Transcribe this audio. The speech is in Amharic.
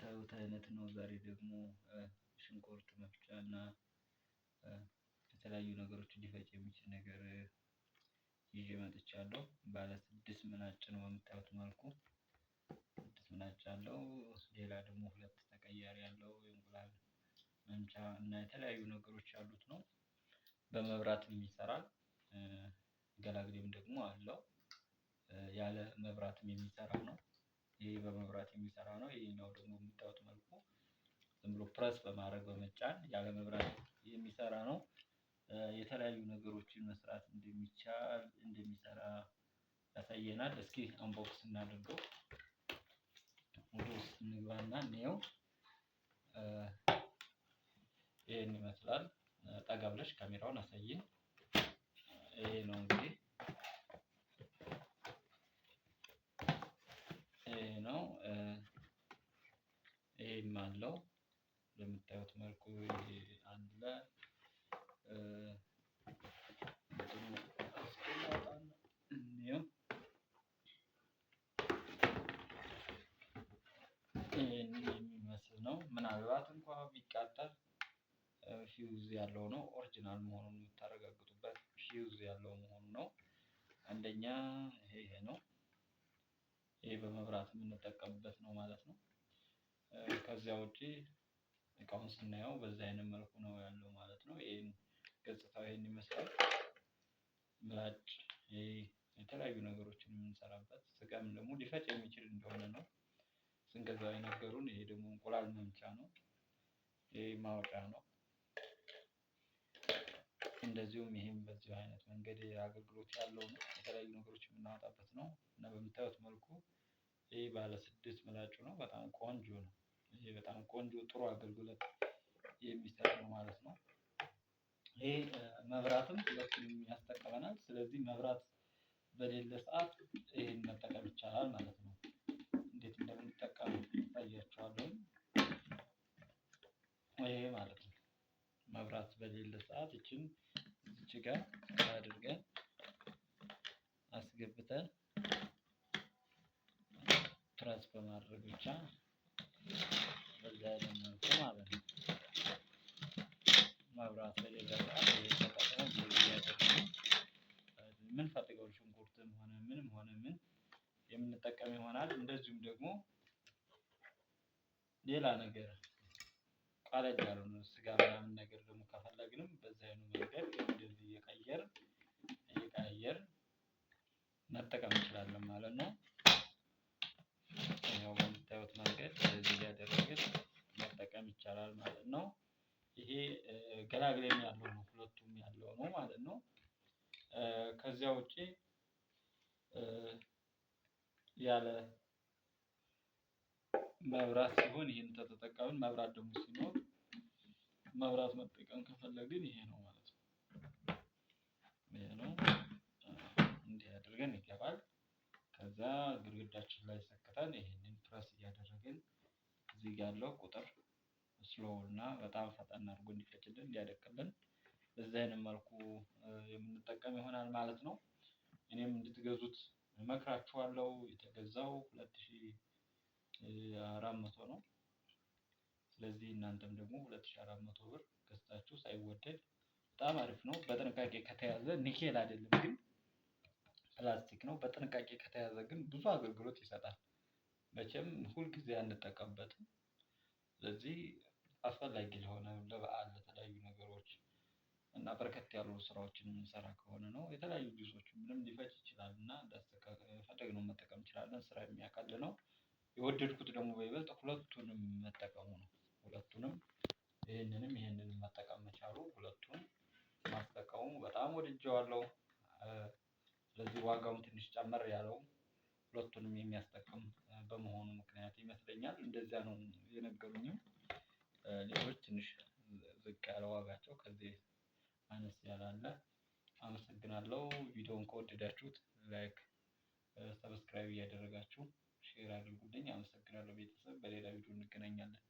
የምታዩት አይነት ነው። ዛሬ ደግሞ ሽንኩርት መፍጫ እና የተለያዩ ነገሮችን ሊፈጭ የሚችል ነገር ይዤ መጥቻለሁ። ባለ 6 ምላጭ ነው በምታዩት መልኩ 6 ምላጭ አለው። ሌላ ደግሞ 2 ተቀያሪ ያለው የእንቁላል መምቻ እና የተለያዩ ነገሮች ያሉት ነው። በመብራትም ይሰራል። ገላግሌም ደግሞ አለው። ያለ መብራትም የሚሰራ ነው። ይሄ በመብራት የሚሰራ ነው። ይሄኛው ደግሞ በምታዩት መልኩ ዝም ብሎ ፕረስ በማድረግ በመጫን ያለ መብራት የሚሰራ ነው። የተለያዩ ነገሮችን መስራት እንደሚቻል እንደሚሰራ ያሳየናል። እስኪ አንቦክስ እናድርገው። ወደ ውስጥ እንግባና እንየው። ይሄን ይመስላል። ጠጋ ብለሽ ካሜራውን አሳይን። ይሄ ነው እንግዲህ ይሄ ነው። ይሄም አለው በምታዩት መልኩ አለ። ይሄን የሚመስል ነው። ምናልባት እንኳን ቢቃጠል ፊውዝ ያለው ነው። ኦሪጅናል መሆኑን የምታረጋግጡበት ፊውዝ ያለው መሆኑ ነው። አንደኛ ይሄ ነው። ይሄ በመብራት የምንጠቀምበት ነው ማለት ነው። ከዚያ ውጪ እቃውን ስናየው በዛ አይነት መልኩ ነው ያለው ማለት ነው። ይሄን ገጽታው ይሄን ይመስላል። ምላጭ የተለያዩ ነገሮችን የምንሰራበት ስጋም ደግሞ ሊፈጭ የሚችል እንደሆነ ነው ስንገዛው የነገሩን። ይሄ ደግሞ እንቁላል መምቻ ነው። ይሄ ማውጫ ነው። እንደዚሁም ይሄም በዚሁ አይነት መንገድ አገልግሎት ያለው ነው። የተለያዩ ነገሮችን የምናወጣበት ነው እና በምታዩት መልኩ ይሄ ባለ 6 ምላጭ ነው። በጣም ቆንጆ ነው። ይሄ በጣም ቆንጆ ጥሩ አገልግሎት የሚሰጥ ነው ማለት ነው። ይሄ መብራትም ሁለቱንም ያስጠቅመናል። ስለዚህ መብራት በሌለ ሰዓት ይሄን መጠቀም ይቻላል ማለት ነው። እንዴት እንደምንጠቀም አሳያችኋለሁ። ይሄ ማለት ነው መብራት በሌለ ሰዓት እቺን እዚች ጋር አድርገን አስገብተን ፕረስ በማድረግ ብቻ በዛ አይነት መልኩ ማለት ነው። መብራት በሌለ ሰዓት ይሄን ተጠቅመን እያደረግን የምንፈልገውን ሽንኩርትም ሆነ ምንም ሆነ ምን የምንጠቀም ይሆናል። እንደዚሁም ደግሞ ሌላ ነገር ቀለል ያሉ ስጋ ምናምን ነገር ደግሞ ከፈለግንም በዛ አይነት መንገድ እንደዚህ እየቀያየርን መጠቀም እንችላለን ማለት ነው። ያው በምታዩት መንገድ እንደዚህ እያደረግን መጠቀም ይቻላል ማለት ነው። ይሄ ገላግሌም ያለው ነው። ሁለቱም ያለው ነው ማለት ነው። ከዚያ ውጪ ያለ መብራት ሲሆን ይሄን ተጠቀምን። መብራት ደግሞ ሲኖር መብራት መጠቀም ከፈለግን ይሄ ነው ማለት ነው። ይሄ ነው። እንዲህ አድርገን ይገባል። ከዛ ግድግዳችን ላይ ሰክተን ይሄንን ፕረስ እያደረግን እዚህ ጋር ያለው ቁጥር ስሎው እና በጣም ፈጠን አድርጎ እንዲፈጭልን እንዲያደቅልን በዚህ አይነት መልኩ የምንጠቀም ይሆናል ማለት ነው። እኔም እንድትገዙት እመክራችኋለሁ። የተገዛው 2400 ነው። ስለዚህ እናንተም ደግሞ 2400 ብር ገዝታችሁ ሳይወደድ በጣም አሪፍ ነው። በጥንቃቄ ከተያዘ ኒኬል አይደለም ግን ፕላስቲክ ነው። በጥንቃቄ ከተያዘ ግን ብዙ አገልግሎት ይሰጣል። መቼም ሁልጊዜ አንጠቀምበትም። ስለዚህ አስፈላጊ ለሆነ ለበአል ለተለያዩ ነገሮች እና በርከት ያሉ ስራዎችን የምንሰራ ከሆነ ነው። የተለያዩ ጁሶችን ምንም ሊፈጭ ይችላል እና እንደፈለግነው መጠቀም እንችላለን። ስራ የሚያቀል ነው። የወደድኩት ደግሞ በይበልጥ ሁለቱንም መጠቀሙ ነው። ሁለቱንም ይሄንንም መጠቀም መቻሉ ሁለቱን ማስጠቀሙ በጣም ወድጄዋለሁ። ስለዚህ ዋጋውን ትንሽ ጨመር ያለው ሁለቱንም የሚያስጠቅም በመሆኑ ምክንያት ይመስለኛል። እንደዚያ ነው የነገሩኝም። ሌሎች ትንሽ ዝቅ ያለ ዋጋቸው ከዚህ አነስ ያለ አለ። አመሰግናለሁ። ቪዲዮውን ከወደዳችሁት ላይክ ሰብስክራይብ እያደረጋችሁ ሼር አድርጉልኝ። አመሰግናለሁ ቤተሰብ። በሌላ ቪዲዮ እንገናኛለን።